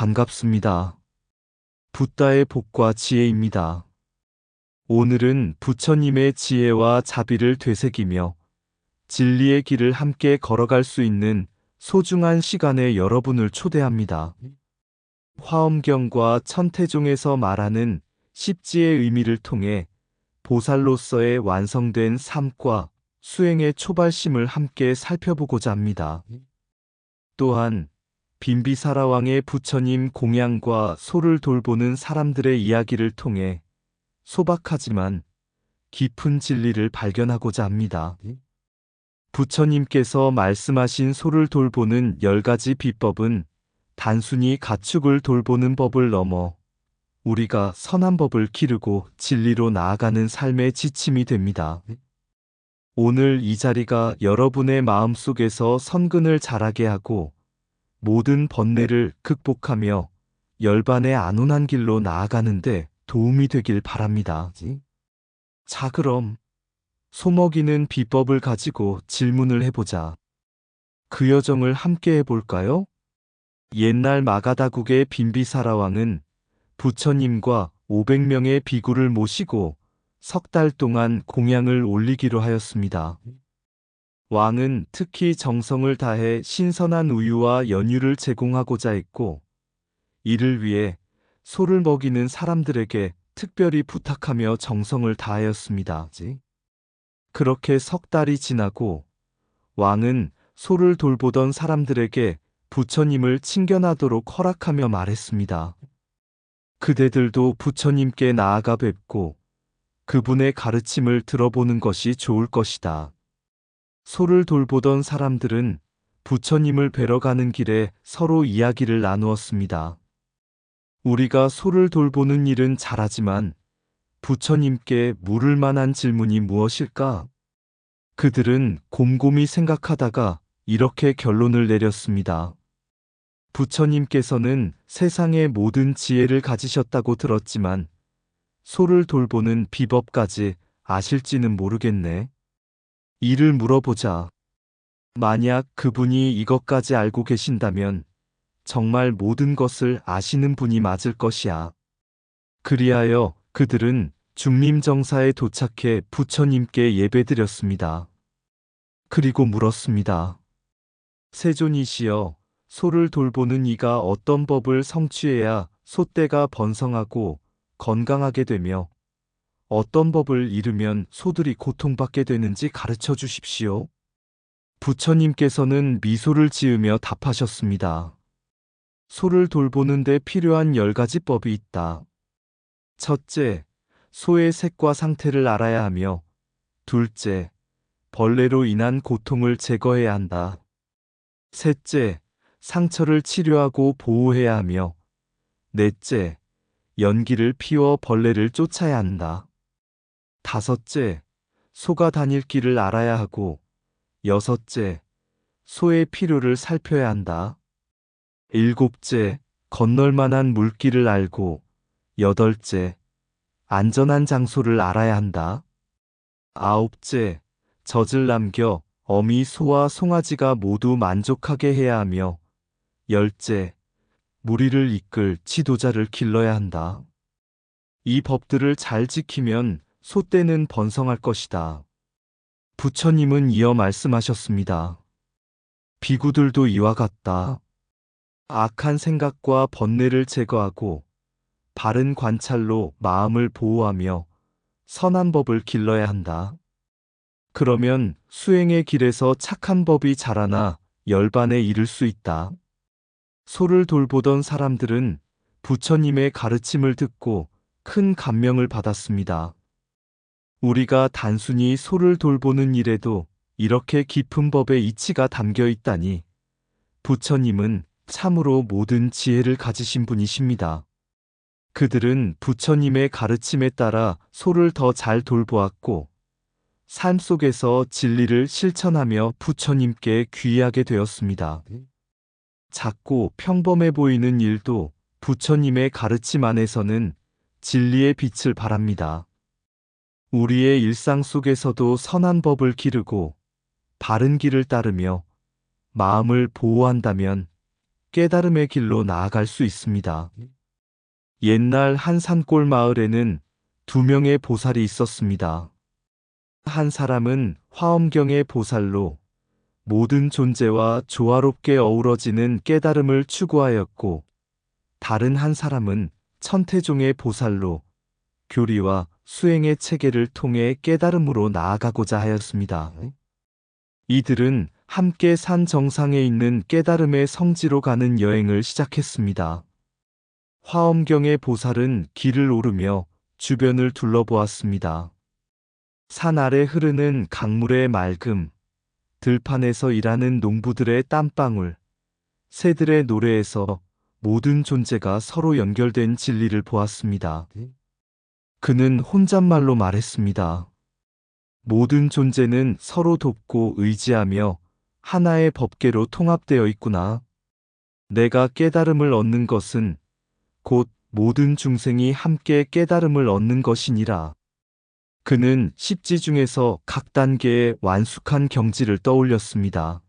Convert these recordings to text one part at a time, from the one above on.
반갑습니다. 붓다의 복과 지혜입니다. 오늘은 부처님의 지혜와 자비를 되새기며 진리의 길을 함께 걸어갈 수 있는 소중한 시간에 여러분을 초대합니다. 화엄경과 천태종에서 말하는 십지의 의미를 통해 보살로서의 완성된 삶과 수행의 초발심을 함께 살펴보고자 합니다. 또한 빈비사라 왕의 부처님 공양과 소를 돌보는 사람들의 이야기를 통해 소박하지만 깊은 진리를 발견하고자 합니다. 부처님께서 말씀하신 소를 돌보는 10가지 비법은 단순히 가축을 돌보는 법을 넘어 우리가 선한 법을 기르고 진리로 나아가는 삶의 지침이 됩니다. 오늘 이 자리가 여러분의 마음속에서 선근을 자라게 하고 모든 번뇌를 극복하며 열반의 안온한 길로 나아가는데 도움이 되길 바랍니다. 자, 그럼 소먹이는 비법을 가지고 질문을 해보자. 그 여정을 함께 해볼까요? 옛날 마가다국의 빈비사라 왕은 부처님과 500명의 비구를 모시고 석 달 동안 공양을 올리기로 하였습니다. 왕은 특히 정성을 다해 신선한 우유와 연유를 제공하고자 했고, 이를 위해 소를 먹이는 사람들에게 특별히 부탁하며 정성을 다하였습니다. 그렇게 석 달이 지나고 왕은 소를 돌보던 사람들에게 부처님을 친견하도록 허락하며 말했습니다. 그대들도 부처님께 나아가 뵙고 그분의 가르침을 들어보는 것이 좋을 것이다. 소를 돌보던 사람들은 부처님을 뵈러 가는 길에 서로 이야기를 나누었습니다. 우리가 소를 돌보는 일은 잘하지만 부처님께 물을 만한 질문이 무엇일까? 그들은 곰곰이 생각하다가 이렇게 결론을 내렸습니다. 부처님께서는 세상의 모든 지혜를 가지셨다고 들었지만 소를 돌보는 비법까지 아실지는 모르겠네. 이를 물어보자. 만약 그분이 이것까지 알고 계신다면 정말 모든 것을 아시는 분이 맞을 것이야. 그리하여 그들은 중림정사에 도착해 부처님께 예배드렸습니다. 그리고 물었습니다. 세존이시여, 소를 돌보는 이가 어떤 법을 성취해야 소떼가 번성하고 건강하게 되며 어떤 법을 잃으면 소들이 고통받게 되는지 가르쳐 주십시오. 부처님께서는 미소를 지으며 답하셨습니다. 소를 돌보는 데 필요한 10가지 법이 있다. 첫째, 소의 색과 상태를 알아야 하며, 둘째, 벌레로 인한 고통을 제거해야 한다. 셋째, 상처를 치료하고 보호해야 하며, 넷째, 연기를 피워 벌레를 쫓아야 한다. 다섯째, 소가 다닐 길을 알아야 하고, 여섯째, 소의 필요를 살펴야 한다. 일곱째, 건널 만한 물길을 알고, 여덟째, 안전한 장소를 알아야 한다. 아홉째, 젖을 남겨 어미 소와 송아지가 모두 만족하게 해야 하며, 열째, 무리를 이끌 지도자를 길러야 한다. 이 법들을 잘 지키면 소떼는 번성할 것이다. 부처님은 이어 말씀하셨습니다. 비구들도 이와 같다. 악한 생각과 번뇌를 제거하고 바른 관찰로 마음을 보호하며 선한 법을 길러야 한다. 그러면 수행의 길에서 착한 법이 자라나 열반에 이를 수 있다. 소를 돌보던 사람들은 부처님의 가르침을 듣고 큰 감명을 받았습니다. 우리가 단순히 소를 돌보는 일에도 이렇게 깊은 법의 이치가 담겨 있다니 부처님은 참으로 모든 지혜를 가지신 분이십니다. 그들은 부처님의 가르침에 따라 소를 더 잘 돌보았고 삶 속에서 진리를 실천하며 부처님께 귀의하게 되었습니다. 작고 평범해 보이는 일도 부처님의 가르침 안에서는 진리의 빛을 발합니다. 우리의 일상 속에서도 선한 법을 기르고 바른 길을 따르며 마음을 보호한다면 깨달음의 길로 나아갈 수 있습니다. 옛날 한 산골 마을에는 두 명의 보살이 있었습니다. 한 사람은 화엄경의 보살로 모든 존재와 조화롭게 어우러지는 깨달음을 추구하였고, 다른 한 사람은 천태종의 보살로 교리와 수행의 체계를 통해 깨달음으로 나아가고자 하였습니다. 이들은 함께 산 정상에 있는 깨달음의 성지로 가는 여행을 시작했습니다. 화엄경의 보살은 길을 오르며 주변을 둘러보았습니다. 산 아래 흐르는 강물의 맑음, 들판에서 일하는 농부들의 땀방울, 새들의 노래에서 모든 존재가 서로 연결된 진리를 보았습니다. 그는 혼잣말로 말했습니다. 모든 존재는 서로 돕고 의지하며 하나의 법계로 통합되어 있구나. 내가 깨달음을 얻는 것은 곧 모든 중생이 함께 깨달음을 얻는 것이니라. 그는 십지 중에서 각 단계의 완숙한 경지를 떠올렸습니다.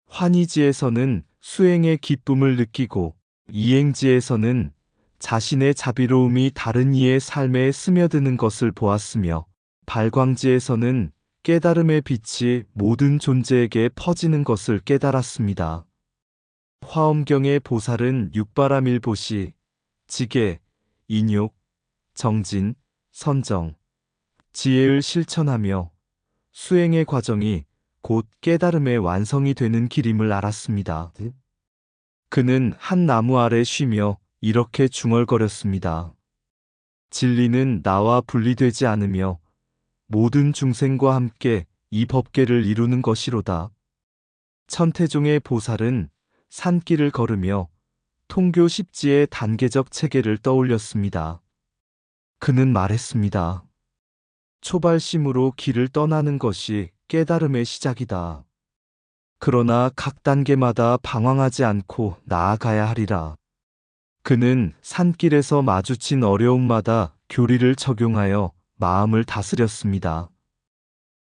환희지에서는 수행의 기쁨을 느끼고, 이행지에서는 자신의 자비로움이 다른 이의 삶에 스며드는 것을 보았으며, 발광지에서는 깨달음의 빛이 모든 존재에게 퍼지는 것을 깨달았습니다. 화엄경의 보살은 육바라밀보시, 지계, 인욕, 정진, 선정, 지혜를 실천하며 수행의 과정이 곧 깨달음의 완성이 되는 길임을 알았습니다. 그는 한 나무 아래 쉬며 이렇게 중얼거렸습니다. 진리는 나와 분리되지 않으며 모든 중생과 함께 이 법계를 이루는 것이로다. 천태종의 보살은 산길을 걸으며 통교 십지의 단계적 체계를 떠올렸습니다. 그는 말했습니다. 초발심으로 길을 떠나는 것이 깨달음의 시작이다. 그러나 각 단계마다 방황하지 않고 나아가야 하리라. 그는 산길에서 마주친 어려움마다 교리를 적용하여 마음을 다스렸습니다.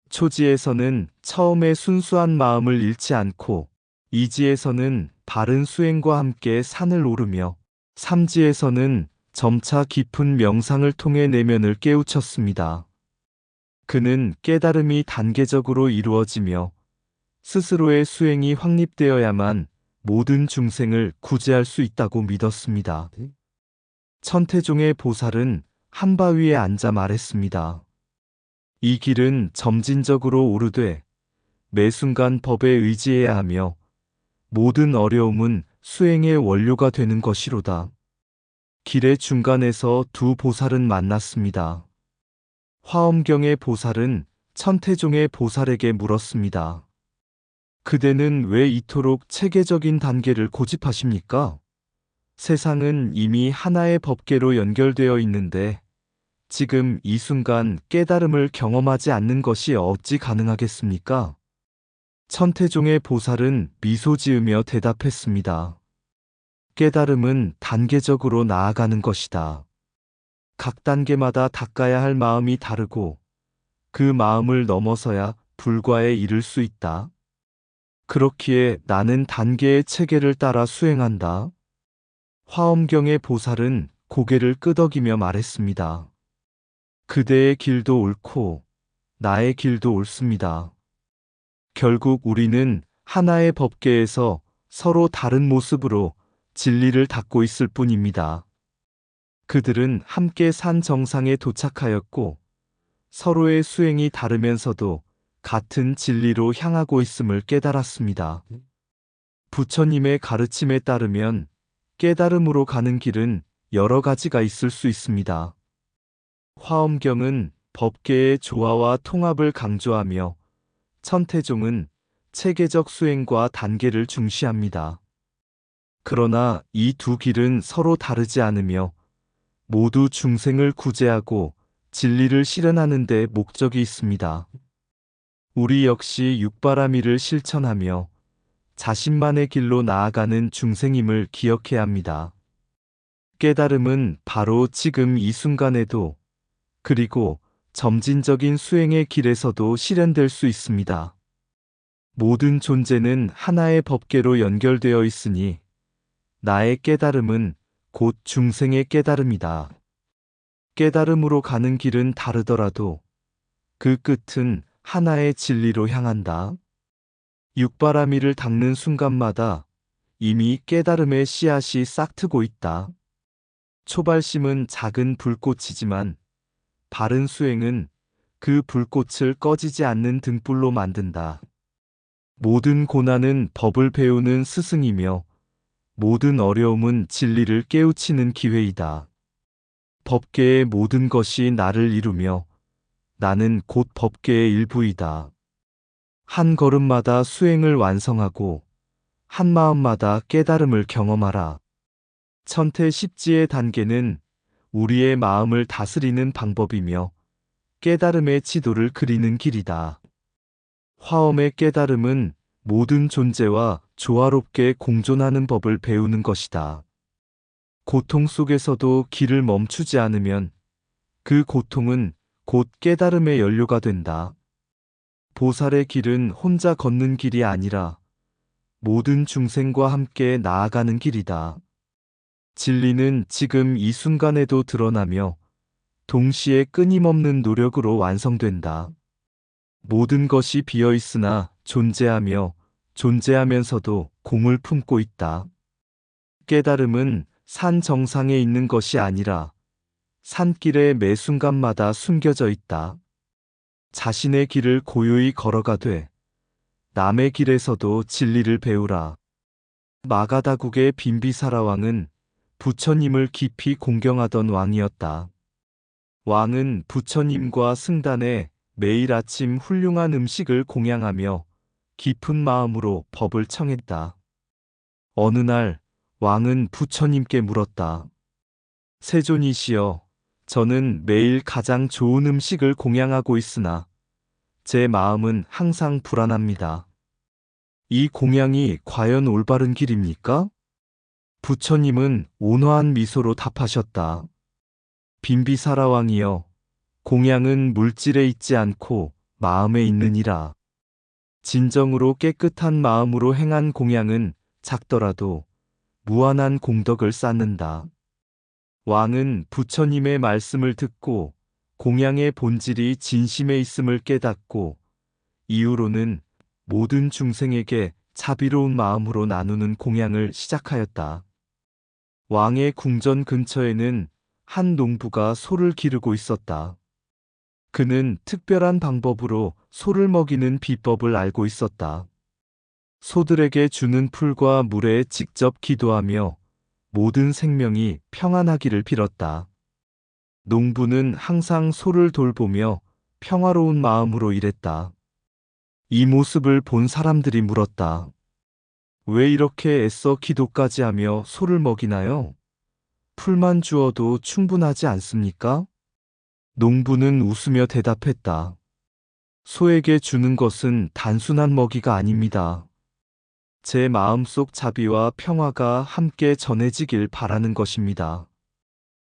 초지에서는 처음에 순수한 마음을 잃지 않고, 이지에서는 바른 수행과 함께 산을 오르며, 삼지에서는 점차 깊은 명상을 통해 내면을 깨우쳤습니다. 그는 깨달음이 단계적으로 이루어지며 스스로의 수행이 확립되어야만 모든 중생을 구제할 수 있다고 믿었습니다. 천태종의 보살은 한바위에 앉아 말했습니다. 이 길은 점진적으로 오르되 매 순간 법에 의지해야 하며 모든 어려움은 수행의 원료가 되는 것이로다. 길의 중간에서 두 보살은 만났습니다. 화엄경의 보살은 천태종의 보살에게 물었습니다. 그대는 왜 이토록 체계적인 단계를 고집하십니까? 세상은 이미 하나의 법계로 연결되어 있는데 지금 이 순간 깨달음을 경험하지 않는 것이 어찌 가능하겠습니까? 천태종의 보살은 미소 지으며 대답했습니다. 깨달음은 단계적으로 나아가는 것이다. 각 단계마다 닦아야 할 마음이 다르고 그 마음을 넘어서야 불과에 이를 수 있다. 그렇기에 나는 단계의 체계를 따라 수행한다. 화엄경의 보살은 고개를 끄덕이며 말했습니다. 그대의 길도 옳고 나의 길도 옳습니다. 결국 우리는 하나의 법계에서 서로 다른 모습으로 진리를 닦고 있을 뿐입니다. 그들은 함께 산 정상에 도착하였고 서로의 수행이 다르면서도 같은 진리로 향하고 있음을 깨달았습니다. 부처님의 가르침에 따르면 깨달음으로 가는 길은 여러 가지가 있을 수 있습니다. 화엄경은 법계의 조화와 통합을 강조하며 천태종은 체계적 수행과 단계를 중시합니다. 그러나 이 두 길은 서로 다르지 않으며 모두 중생을 구제하고 진리를 실현하는 데 목적이 있습니다. 우리 역시 육바라밀을 실천하며 자신만의 길로 나아가는 중생임을 기억해야 합니다. 깨달음은 바로 지금 이 순간에도 그리고 점진적인 수행의 길에서도 실현될 수 있습니다. 모든 존재는 하나의 법계로 연결되어 있으니 나의 깨달음은 곧 중생의 깨달음이다. 깨달음으로 가는 길은 다르더라도 그 끝은 하나의 진리로 향한다. 육바라밀을 닦는 순간마다 이미 깨달음의 씨앗이 싹트고 있다. 초발심은 작은 불꽃이지만 바른 수행은 그 불꽃을 꺼지지 않는 등불로 만든다. 모든 고난은 법을 배우는 스승이며 모든 어려움은 진리를 깨우치는 기회이다. 법계의 모든 것이 나를 이루며 나는 곧 법계의 일부이다. 한 걸음마다 수행을 완성하고 한 마음마다 깨달음을 경험하라. 천태십지의 단계는 우리의 마음을 다스리는 방법이며 깨달음의 지도를 그리는 길이다. 화엄의 깨달음은 모든 존재와 조화롭게 공존하는 법을 배우는 것이다. 고통 속에서도 길을 멈추지 않으면 그 고통은 곧 깨달음의 연료가 된다. 보살의 길은 혼자 걷는 길이 아니라 모든 중생과 함께 나아가는 길이다. 진리는 지금 이 순간에도 드러나며 동시에 끊임없는 노력으로 완성된다. 모든 것이 비어 있으나 존재하며 존재하면서도 공을 품고 있다. 깨달음은 산 정상에 있는 것이 아니라 산길의 매 순간마다 숨겨져 있다. 자신의 길을 고요히 걸어가되 남의 길에서도 진리를 배우라. 마가다국의 빈비사라 왕은 부처님을 깊이 공경하던 왕이었다. 왕은 부처님과 승단에 매일 아침 훌륭한 음식을 공양하며 깊은 마음으로 법을 청했다. 어느 날 왕은 부처님께 물었다. 세존이시여, 저는 매일 가장 좋은 음식을 공양하고 있으나 제 마음은 항상 불안합니다. 이 공양이 과연 올바른 길입니까? 부처님은 온화한 미소로 답하셨다. 빈비사라 왕이여, 공양은 물질에 있지 않고 마음에 있느니라. 진정으로 깨끗한 마음으로 행한 공양은 작더라도 무한한 공덕을 쌓는다. 왕은 부처님의 말씀을 듣고 공양의 본질이 진심에 있음을 깨닫고 이후로는 모든 중생에게 자비로운 마음으로 나누는 공양을 시작하였다. 왕의 궁전 근처에는 한 농부가 소를 기르고 있었다. 그는 특별한 방법으로 소를 먹이는 비법을 알고 있었다. 소들에게 주는 풀과 물에 직접 기도하며 모든 생명이 평안하기를 빌었다. 농부는 항상 소를 돌보며 평화로운 마음으로 일했다. 이 모습을 본 사람들이 물었다. 왜 이렇게 애써 기도까지 하며 소를 먹이나요? 풀만 주어도 충분하지 않습니까? 농부는 웃으며 대답했다. 소에게 주는 것은 단순한 먹이가 아닙니다. 제 마음속 자비와 평화가 함께 전해지길 바라는 것입니다.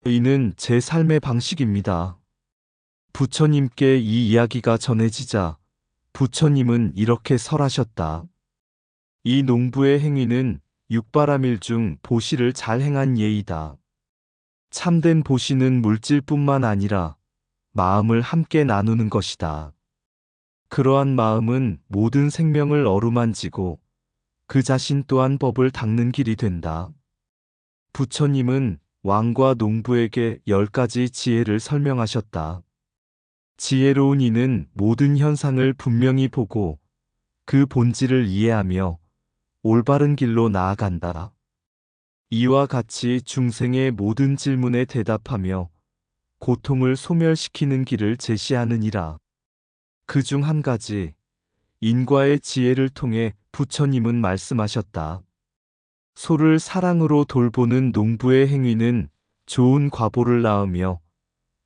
이는 제 삶의 방식입니다. 부처님께 이 이야기가 전해지자 부처님은 이렇게 설하셨다. 이 농부의 행위는 육바라밀 중 보시를 잘 행한 예이다. 참된 보시는 물질뿐만 아니라 마음을 함께 나누는 것이다. 그러한 마음은 모든 생명을 어루만지고 그 자신 또한 법을 닦는 길이 된다. 부처님은 왕과 농부에게 10가지 지혜를 설명하셨다. 지혜로운 이는 모든 현상을 분명히 보고 그 본질을 이해하며 올바른 길로 나아간다. 이와 같이 중생의 모든 질문에 대답하며 고통을 소멸시키는 길을 제시하느니라. 그 중 한 가지, 인과의 지혜를 통해 부처님은 말씀하셨다. 소를 사랑으로 돌보는 농부의 행위는 좋은 과보를 낳으며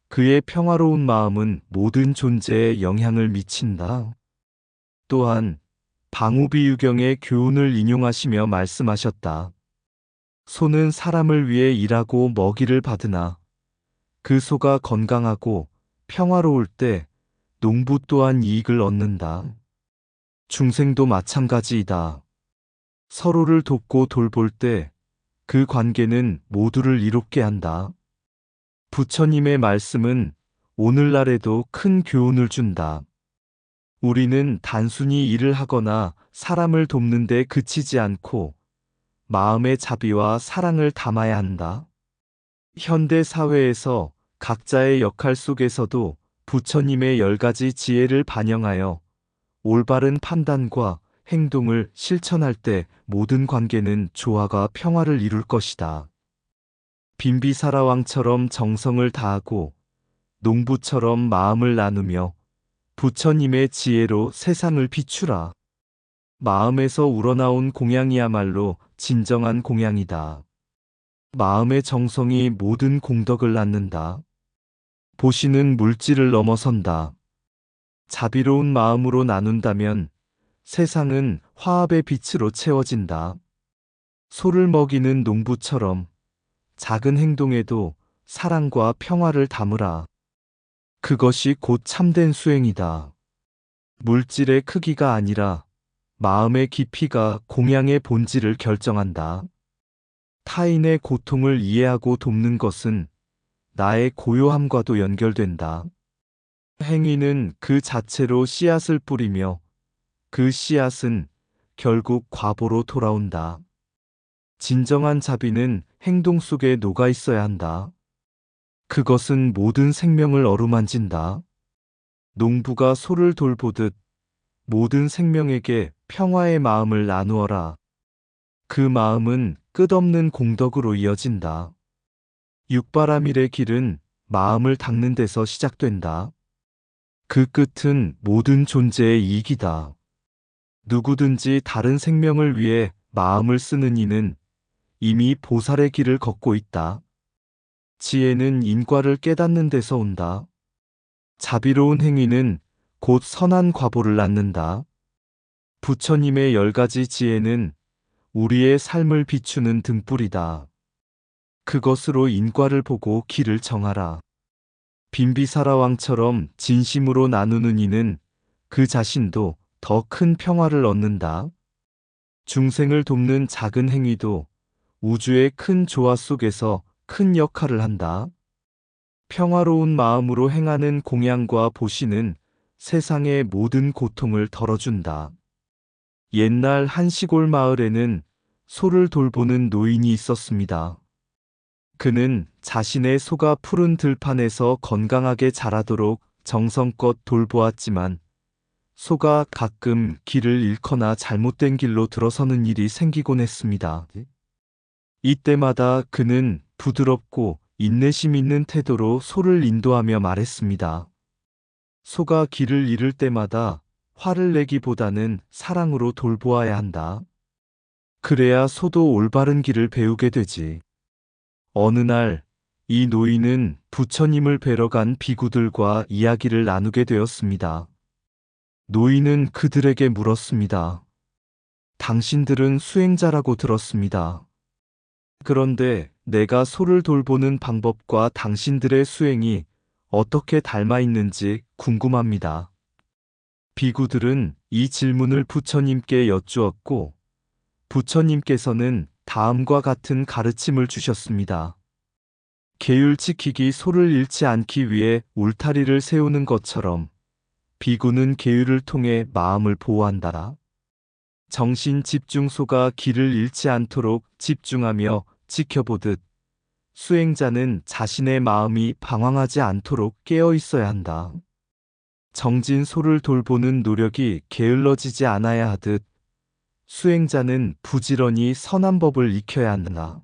그의 평화로운 마음은 모든 존재에 영향을 미친다. 또한 방우비유경의 교훈을 인용하시며 말씀하셨다. 소는 사람을 위해 일하고 먹이를 받으나 그 소가 건강하고 평화로울 때 농부 또한 이익을 얻는다. 중생도 마찬가지이다. 서로를 돕고 돌볼 때 그 관계는 모두를 이롭게 한다. 부처님의 말씀은 오늘날에도 큰 교훈을 준다. 우리는 단순히 일을 하거나 사람을 돕는 데 그치지 않고 마음의 자비와 사랑을 담아야 한다. 현대 사회에서 각자의 역할 속에서도 부처님의 10가지 지혜를 반영하여 올바른 판단과 행동을 실천할 때 모든 관계는 조화가 평화를 이룰 것이다. 빈비사라 왕처럼 정성을 다하고 농부처럼 마음을 나누며 부처님의 지혜로 세상을 비추라. 마음에서 우러나온 공양이야말로 진정한 공양이다. 마음의 정성이 모든 공덕을 낳는다. 보시는 물질을 넘어선다. 자비로운 마음으로 나눈다면 세상은 화합의 빛으로 채워진다. 소를 먹이는 농부처럼 작은 행동에도 사랑과 평화를 담으라. 그것이 곧 참된 수행이다. 물질의 크기가 아니라 마음의 깊이가 공양의 본질을 결정한다. 타인의 고통을 이해하고 돕는 것은 나의 고요함과도 연결된다. 행위는 그 자체로 씨앗을 뿌리며 그 씨앗은 결국 과보로 돌아온다. 진정한 자비는 행동 속에 녹아 있어야 한다. 그것은 모든 생명을 어루만진다. 농부가 소를 돌보듯 모든 생명에게 평화의 마음을 나누어라. 그 마음은 끝없는 공덕으로 이어진다. 육바라밀의 길은 마음을 닦는 데서 시작된다. 그 끝은 모든 존재의 이익이다. 누구든지 다른 생명을 위해 마음을 쓰는 이는 이미 보살의 길을 걷고 있다. 지혜는 인과를 깨닫는 데서 온다. 자비로운 행위는 곧 선한 과보를 낳는다. 부처님의 10가지 지혜는 우리의 삶을 비추는 등불이다. 그것으로 인과를 보고 길을 정하라. 빈비사라 왕처럼 진심으로 나누는 이는 그 자신도 더 큰 평화를 얻는다. 중생을 돕는 작은 행위도 우주의 큰 조화 속에서 큰 역할을 한다. 평화로운 마음으로 행하는 공양과 보시는 세상의 모든 고통을 덜어준다. 옛날 한 시골 마을에는 소를 돌보는 노인이 있었습니다. 그는 자신의 소가 푸른 들판에서 건강하게 자라도록 정성껏 돌보았지만 소가 가끔 길을 잃거나 잘못된 길로 들어서는 일이 생기곤 했습니다. 이때마다 그는 부드럽고 인내심 있는 태도로 소를 인도하며 말했습니다. 소가 길을 잃을 때마다 화를 내기보다는 사랑으로 돌보아야 한다. 그래야 소도 올바른 길을 배우게 되지. 어느 날, 이 노인은 부처님을 뵈러 간 비구들과 이야기를 나누게 되었습니다. 노인은 그들에게 물었습니다. 당신들은 수행자라고 들었습니다. 그런데 내가 소를 돌보는 방법과 당신들의 수행이 어떻게 닮아 있는지 궁금합니다. 비구들은 이 질문을 부처님께 여쭈었고, 부처님께서는 다음과 같은 가르침을 주셨습니다. 계율 지키기 소를 잃지 않기 위해 울타리를 세우는 것처럼 비구는 계율을 통해 마음을 보호한다. 정신 집중소가 길을 잃지 않도록 집중하며 지켜보듯 수행자는 자신의 마음이 방황하지 않도록 깨어 있어야 한다. 정진 소를 돌보는 노력이 게을러지지 않아야 하듯 수행자는 부지런히 선한 법을 익혀야 한다.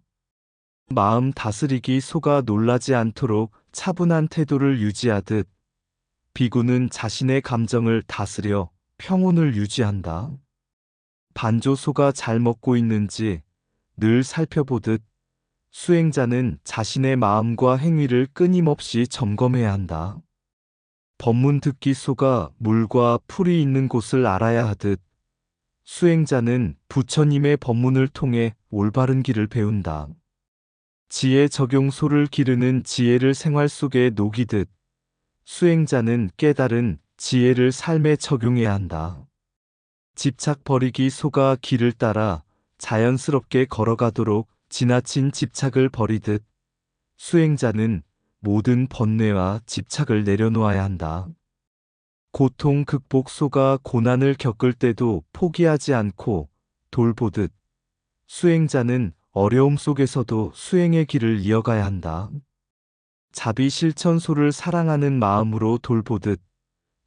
마음 다스리기 소가 놀라지 않도록 차분한 태도를 유지하듯 비구는 자신의 감정을 다스려 평온을 유지한다. 반조소가 잘 먹고 있는지 늘 살펴보듯 수행자는 자신의 마음과 행위를 끊임없이 점검해야 한다. 법문 듣기 소가 물과 풀이 있는 곳을 알아야 하듯 수행자는 부처님의 법문을 통해 올바른 길을 배운다. 지혜 적용 소를 기르는 지혜를 생활 속에 녹이듯 수행자는 깨달은 지혜를 삶에 적용해야 한다. 집착 버리기 소가 길을 따라 자연스럽게 걸어가도록 지나친 집착을 버리듯 수행자는 모든 번뇌와 집착을 내려놓아야 한다. 고통 극복 소가 고난을 겪을 때도 포기하지 않고 돌보듯 수행자는 어려움 속에서도 수행의 길을 이어가야 한다. 자비 실천 소를 사랑하는 마음으로 돌보듯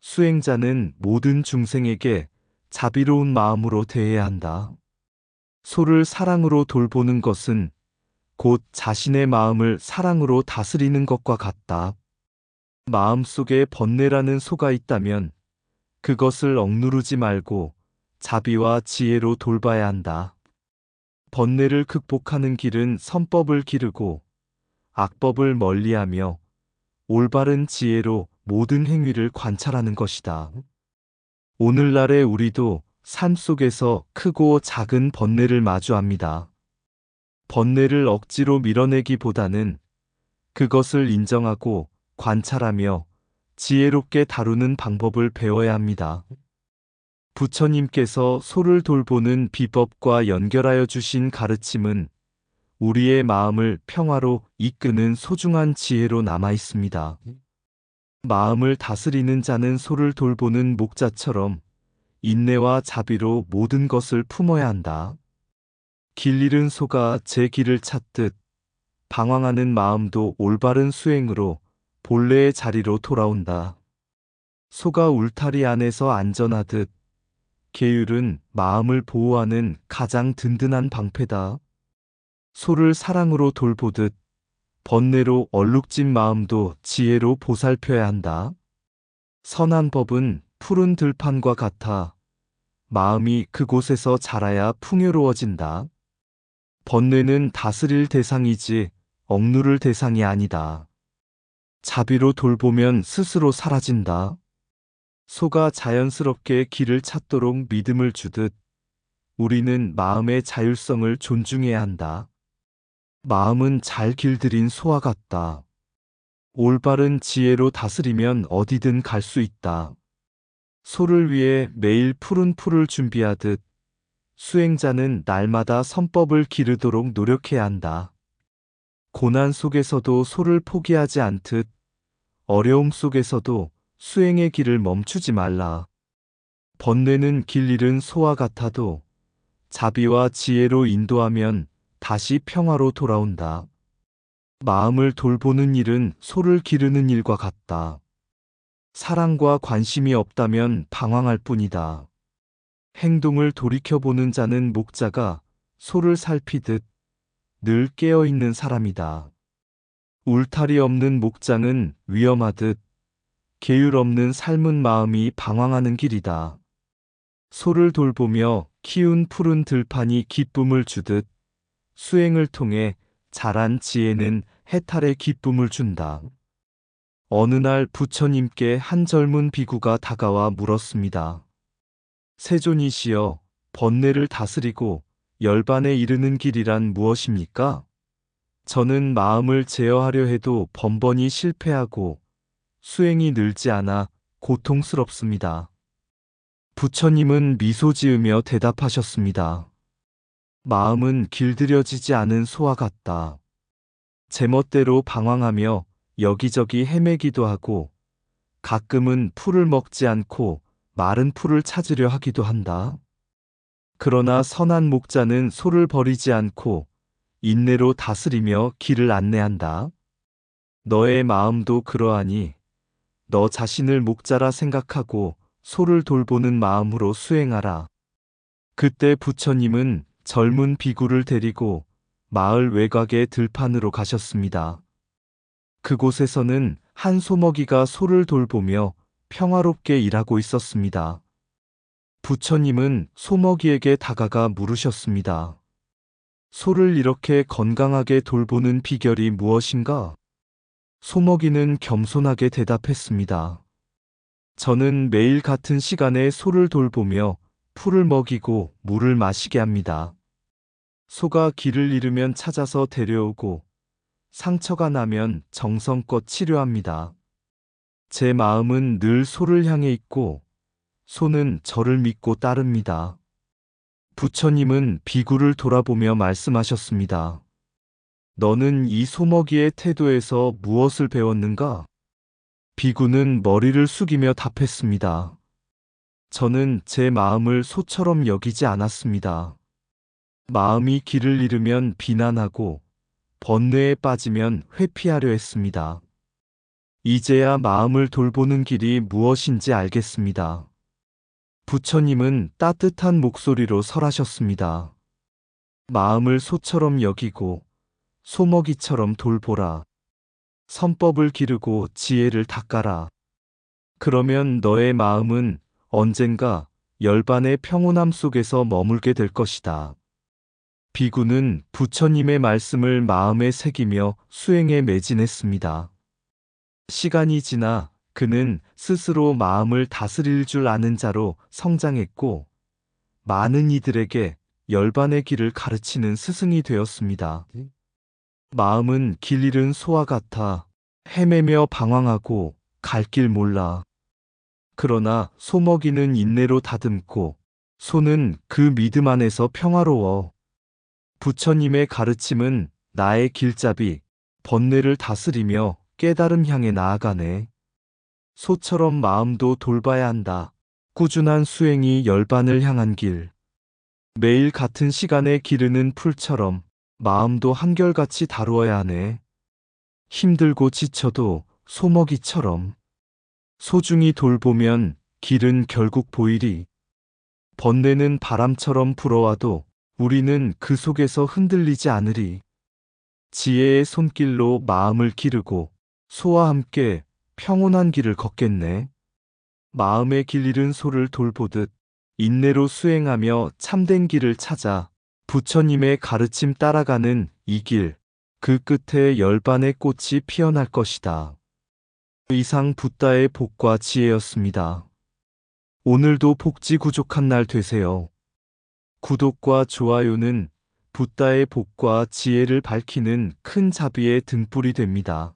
수행자는 모든 중생에게 자비로운 마음으로 대해야 한다. 소를 사랑으로 돌보는 것은 곧 자신의 마음을 사랑으로 다스리는 것과 같다. 마음속에 번뇌라는 소가 있다면 그것을 억누르지 말고 자비와 지혜로 돌봐야 한다. 번뇌를 극복하는 길은 선법을 기르고 악법을 멀리하며 올바른 지혜로 모든 행위를 관찰하는 것이다. 오늘날의 우리도 삶 속에서 크고 작은 번뇌를 마주합니다. 번뇌를 억지로 밀어내기보다는 그것을 인정하고 관찰하며 지혜롭게 다루는 방법을 배워야 합니다. 부처님께서 소를 돌보는 비법과 연결하여 주신 가르침은 우리의 마음을 평화로 이끄는 소중한 지혜로 남아 있습니다. 마음을 다스리는 자는 소를 돌보는 목자처럼 인내와 자비로 모든 것을 품어야 한다. 길 잃은 소가 제 길을 찾듯 방황하는 마음도 올바른 수행으로 본래의 자리로 돌아온다. 소가 울타리 안에서 안전하듯 계율은 마음을 보호하는 가장 든든한 방패다. 소를 사랑으로 돌보듯 번뇌로 얼룩진 마음도 지혜로 보살펴야 한다. 선한 법은 푸른 들판과 같아 마음이 그곳에서 자라야 풍요로워진다. 번뇌는 다스릴 대상이지 억누를 대상이 아니다. 자비로 돌보면 스스로 사라진다. 소가 자연스럽게 길을 찾도록 믿음을 주듯 우리는 마음의 자율성을 존중해야 한다. 마음은 잘 길들인 소와 같다. 올바른 지혜로 다스리면 어디든 갈 수 있다. 소를 위해 매일 푸른 풀을 준비하듯 수행자는 날마다 선법을 기르도록 노력해야 한다. 고난 속에서도 소를 포기하지 않듯 어려움 속에서도 수행의 길을 멈추지 말라. 번뇌는 길 잃은 소와 같아도 자비와 지혜로 인도하면 다시 평화로 돌아온다. 마음을 돌보는 일은 소를 기르는 일과 같다. 사랑과 관심이 없다면 방황할 뿐이다. 행동을 돌이켜보는 자는 목자가 소를 살피듯 늘 깨어있는 사람이다. 울타리 없는 목장은 위험하듯 계율 없는 삶은 마음이 방황하는 길이다. 소를 돌보며 키운 푸른 들판이 기쁨을 주듯 수행을 통해 자란 지혜는 해탈의 기쁨을 준다. 어느 날 부처님께 한 젊은 비구가 다가와 물었습니다. 세존이시여, 번뇌를 다스리고 열반에 이르는 길이란 무엇입니까? 저는 마음을 제어하려 해도 번번이 실패하고 수행이 늘지 않아 고통스럽습니다. 부처님은 미소 지으며 대답하셨습니다. 마음은 길들여지지 않은 소와 같다. 제멋대로 방황하며 여기저기 헤매기도 하고 가끔은 풀을 먹지 않고 마른 풀을 찾으려 하기도 한다. 그러나 선한 목자는 소를 버리지 않고 인내로 다스리며 길을 안내한다. 너의 마음도 그러하니 너 자신을 목자라 생각하고 소를 돌보는 마음으로 수행하라. 그때 부처님은 젊은 비구를 데리고 마을 외곽의 들판으로 가셨습니다. 그곳에서는 한 소먹이가 소를 돌보며 평화롭게 일하고 있었습니다. 부처님은 소먹이에게 다가가 물으셨습니다. 소를 이렇게 건강하게 돌보는 비결이 무엇인가? 소먹이는 겸손하게 대답했습니다. 저는 매일 같은 시간에 소를 돌보며 풀을 먹이고 물을 마시게 합니다. 소가 길을 잃으면 찾아서 데려오고 상처가 나면 정성껏 치료합니다. 제 마음은 늘 소를 향해 있고 소는 저를 믿고 따릅니다. 부처님은 비구를 돌아보며 말씀하셨습니다. 너는 이 소먹이의 태도에서 무엇을 배웠는가? 비구는 머리를 숙이며 답했습니다. 저는 제 마음을 소처럼 여기지 않았습니다. 마음이 길을 잃으면 비난하고 번뇌에 빠지면 회피하려 했습니다. 이제야 마음을 돌보는 길이 무엇인지 알겠습니다. 부처님은 따뜻한 목소리로 설하셨습니다. 마음을 소처럼 여기고 소먹이처럼 돌보라. 선법을 기르고 지혜를 닦아라. 그러면 너의 마음은 언젠가 열반의 평온함 속에서 머물게 될 것이다. 비구는 부처님의 말씀을 마음에 새기며 수행에 매진했습니다. 시간이 지나 그는 스스로 마음을 다스릴 줄 아는 자로 성장했고, 많은 이들에게 열반의 길을 가르치는 스승이 되었습니다. 마음은 길 잃은 소와 같아 헤매며 방황하고 갈 길 몰라. 그러나 소먹이는 인내로 다듬고 소는 그 믿음 안에서 평화로워. 부처님의 가르침은 나의 길잡이, 번뇌를 다스리며 깨달음 향해 나아가네. 소처럼 마음도 돌봐야 한다. 꾸준한 수행이 열반을 향한 길. 매일 같은 시간에 기르는 풀처럼 마음도 한결같이 다루어야 하네. 힘들고 지쳐도 소먹이처럼 소중히 돌보면 길은 결국 보이리. 번뇌는 바람처럼 불어와도 우리는 그 속에서 흔들리지 않으리. 지혜의 손길로 마음을 기르고 소와 함께 평온한 길을 걷겠네. 마음의 길 잃은 소를 돌보듯 인내로 수행하며 참된 길을 찾아 부처님의 가르침 따라가는 이 길, 그 끝에 열반의 꽃이 피어날 것이다. 이상 붓다의 복과 지혜였습니다. 오늘도 복지구족한 날 되세요. 구독과 좋아요는 붓다의 복과 지혜를 밝히는 큰 자비의 등불이 됩니다.